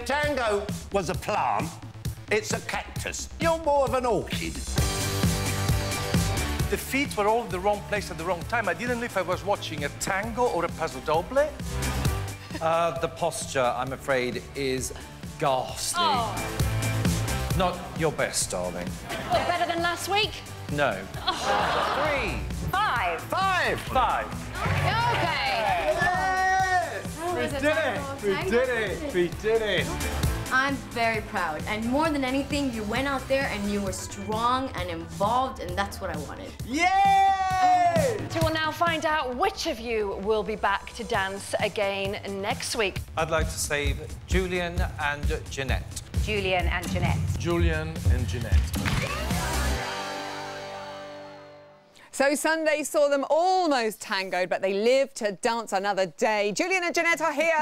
tango was a plant, it's a cactus. You're more of an orchid. The feet were all in the wrong place at the wrong time. I didn't know if I was watching a tango or a paso doble. The posture, I'm afraid, is ghastly. Oh. Not your best, darling. Better than last week? No. 3. 5. 5. 5. Okay. We did it! I'm very proud, and more than anything, you went out there and you were strong and involved, and that's what I wanted. Yay! We will now find out which of you will be back to dance again next week. I'd like to save Julien and Janette. Julien and Janette. Julien and Janette. So Sunday saw them almost tangoed, but they lived to dance another day. Julien and Janette are here.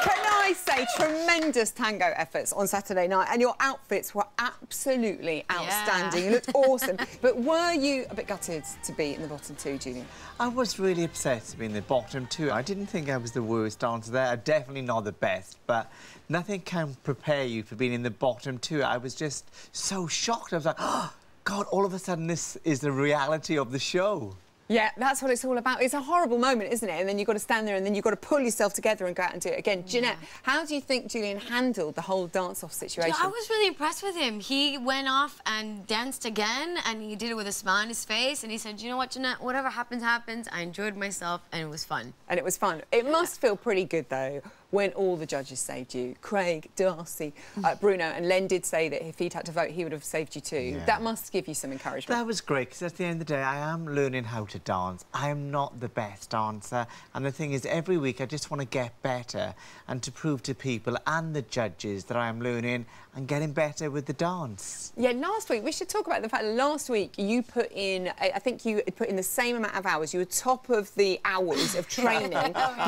Can I say, tremendous tango efforts on Saturday night, and your outfits were absolutely outstanding. You looked awesome. But were you a bit gutted to be in the bottom two, Julien? I was really upset to be in the bottom two. I didn't think I was the worst dancer there. I'm definitely not the best, but nothing can prepare you for being in the bottom two. I was just so shocked. I was like, oh, God, all of a sudden this is the reality of the show. Yeah, that's what it's all about. It's a horrible moment, isn't it? And then you've got to stand there and then you've got to pull yourself together and go out and do it again. Janette, how do you think Julien handled the whole dance-off situation? I was really impressed with him. He went off and danced again, and he did it with a smile on his face, and he said, you know what, Janette, whatever happens, happens. I enjoyed myself, and it was fun. And it was fun. It must feel pretty good, though, when all the judges saved you. Craig, Darcy, Bruno, and Len did say that if he'd had to vote, he would have saved you too. Yeah. That must give you some encouragement. That was great, because at the end of the day, I am learning how to dance. I am not the best dancer, and the thing is, every week I just want to get better and to prove to people and the judges that I am learning and getting better with the dance. Yeah, last week, we should talk about the fact that last week you put in, I think you put in the same amount of hours. You were top of the hours of training.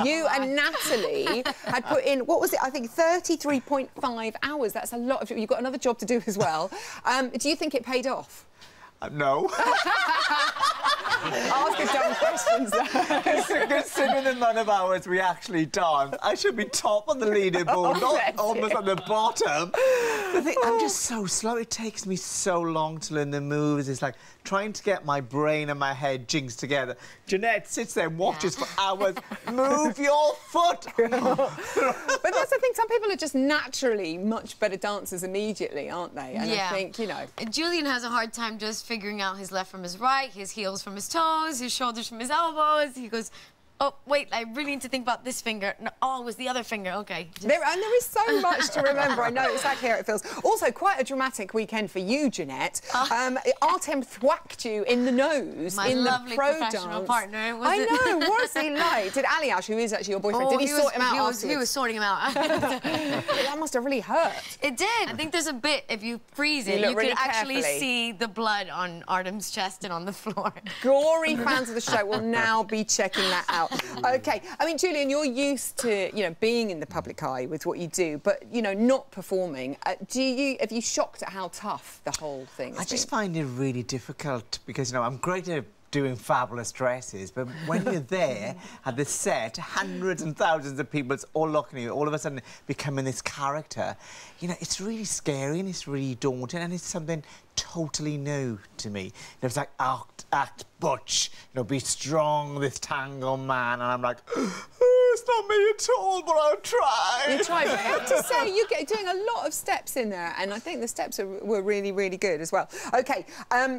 You and Natalie had put in, what was it, I think 33.5 hours. That's a lot of... You've got another job to do as well. Do you think it paid off? No. Asking dumb questions. Considering the amount of hours we actually dance, I should be top on the leaderboard, not almost at the bottom. The thing, I'm just so slow. It takes me so long to learn the moves. It's like trying to get my brain and my head jinxed together. Janette sits there and watches for hours. Move your foot! But that's the thing. Some people are just naturally much better dancers immediately, aren't they? And I think, you know... Julien has a hard time just figuring out his left from his right, his heels from his toes, his shoulders from his elbows. He goes, oh, wait, I really need to think about this finger. No, oh, it was the other finger, OK. And there is so much to remember. I know exactly how it feels. Also, quite a dramatic weekend for you, Janette. Artem thwacked you in the nose in the pro dance. Partner. I know, what was he like? Did Aliash, who is actually your boyfriend, did he sort him out afterwards? He was sorting him out. That must have really hurt. It did. I think there's a bit, if you freeze it, you really can actually see the blood on Artem's chest and on the floor. Gory fans of the show will now be checking that out. OK, I mean, Julien, you're used to, you know, being in the public eye with what you do, but, you know, not performing. Have you shocked at how tough the whole thing has been? I just find it really difficult because, you know, I'm great at doing fabulous dresses, but when you're there at the set, hundreds and thousands of people, it's all looking at you, all of a sudden becoming this character, you know, it's really scary and it's really daunting and it's something totally new to me. It's like act butch, you know, be strong, this tango man, and I'm like, oh, it's not me at all, but I'll try. You tried, but I have to say, you're doing a lot of steps in there, and I think the steps were really, really good as well. OK,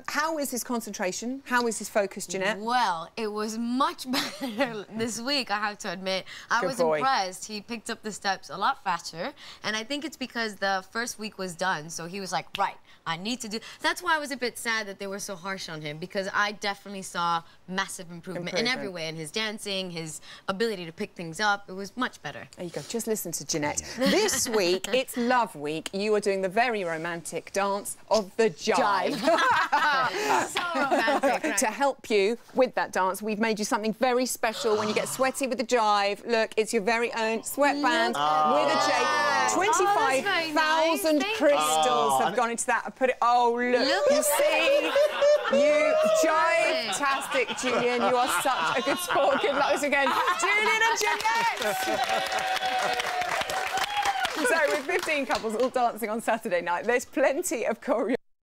how is his concentration? How is his focus, Janette? Well, it was much better this week, I have to admit. I was impressed. He picked up the steps a lot faster, and I think it's because the first week was done, so he was like, right, I need to do... That's why I was a bit sad that they were so harsh on him, because I definitely saw massive improvement in every way, in his dancing, his ability to pick things up. It was much better. There you go. Just listen to Janette. This week, it's Love Week. You are doing the very romantic dance of the jive. So romantic. Right? To help you with that dance, we've made you something very special when you get sweaty with the jive. Look, it's your very own sweatband with a J. 25,000 crystals have gone into that. I put it... Oh, look. You see? You jive-tastic, Julien. You are such a good sport. Good luck again. Julien and Janette! 15 couples all dancing on Saturday night. There's plenty of choreography.